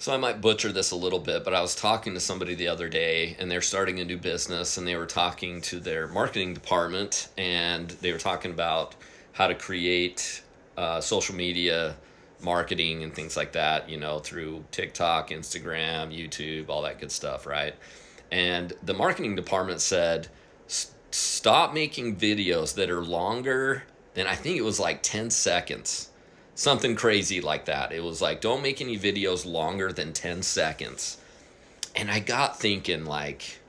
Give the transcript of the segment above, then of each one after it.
So I might butcher this a little bit, but I was talking to somebody the other day and they're starting a new business and they were talking to their marketing department and they were talking about how to create social media marketing and things like that, through TikTok, Instagram, YouTube, all that good stuff, right? And the marketing department said, Stop making videos that are longer than, I think it was like 10 seconds." Something crazy like that. It was like, don't make any videos longer than 10 seconds. And I got thinking, like,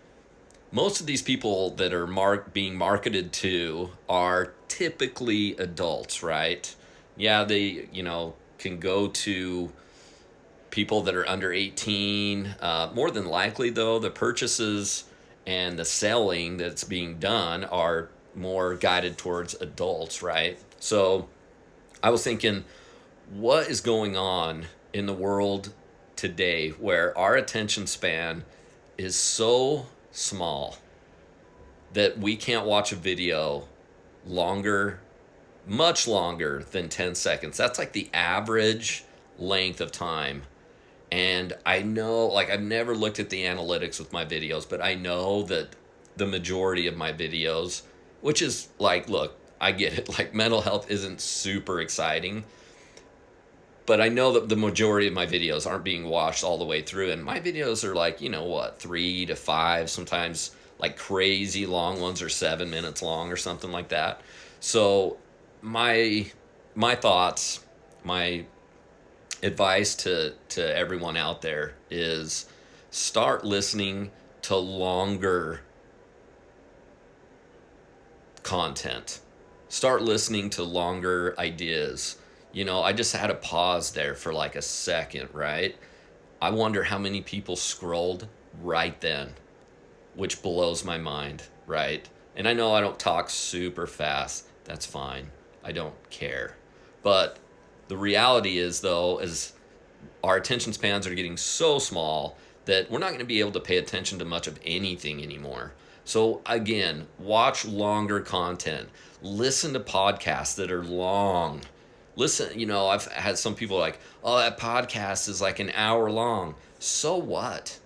most of these people that are being marketed to are typically adults, right? Yeah, they, can go to people that are under 18. More than likely, though, the purchases and the selling that's being done are more guided towards adults, right? So I was thinking, what is going on in the world today where our attention span is so small that we can't watch a video longer, much longer than 10 seconds? That's like the average length of time. And I know, like, I've never looked at the analytics with my videos, but I know that the majority of my videos, which is like, look, I get it, like, mental health isn't super exciting, but I know that the majority of my videos aren't being watched all the way through. And my videos are like, 3 to 5, sometimes like crazy long ones are 7 minutes long or something like that. So my thoughts, my advice to everyone out there is start listening to longer content. Start listening to longer ideas. I just had a pause there for like a second, right? I wonder how many people scrolled right then, which blows my mind, right? And I know I don't talk super fast. That's fine. I don't care. But the reality is, though, is our attention spans are getting so small that we're not going to be able to pay attention to much of anything anymore. So again, watch longer content. Listen to podcasts that are long. Listen, I've had some people like, "Oh, that podcast is like an hour long." So what?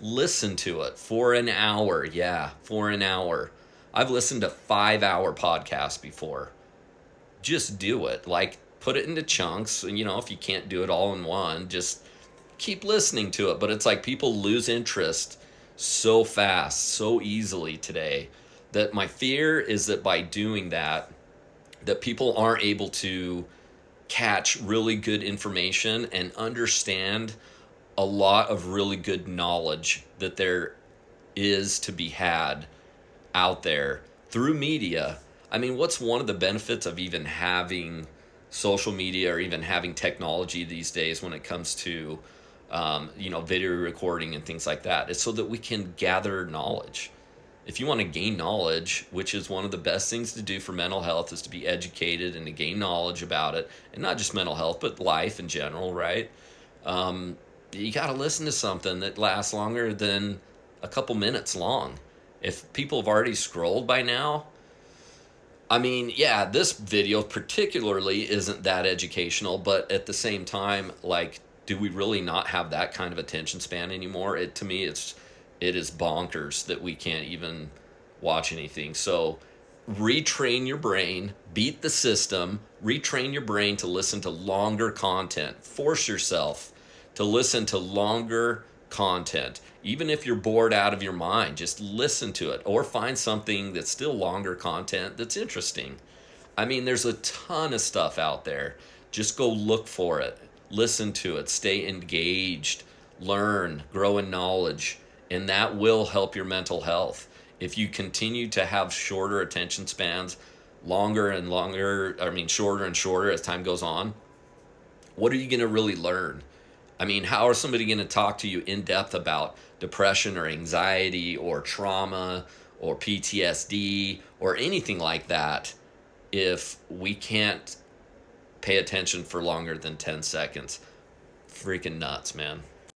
Listen to it for an hour. Yeah, for an hour. I've listened to 5-hour podcasts before. Just do it. Like, put it into chunks. And, if you can't do it all in one, just keep listening to it. But it's like people lose interest so fast, so easily today, that my fear is that by doing that, that people aren't able to catch really good information and understand a lot of really good knowledge that there is to be had out there through media. I mean, what's one of the benefits of even having social media or even having technology these days when it comes to, video recording and things like that? It's so that we can gather knowledge. If you want to gain knowledge, which is one of the best things to do for mental health, is to be educated and to gain knowledge about it, and not just mental health, but life in general, right? You got to listen to something that lasts longer than a couple minutes long. If people have already scrolled by now, I mean, yeah, this video particularly isn't that educational, but at the same time, like, do we really not have that kind of attention span anymore? To me, it is bonkers that we can't even watch anything. So retrain your brain, beat the system, retrain your brain to listen to longer content. Force yourself to listen to longer content. Even if you're bored out of your mind, just listen to it or find something that's still longer content that's interesting. I mean, there's a ton of stuff out there. Just go look for it, listen to it, stay engaged, learn, grow in knowledge, and that will help your mental health. If you continue to have shorter attention spans, longer and longer, shorter and shorter as time goes on, what are you going to really learn? I mean, how are somebody going to talk to you in depth about depression or anxiety or trauma or PTSD or anything like that if we can't pay attention for longer than 10 seconds? Freaking nuts, man.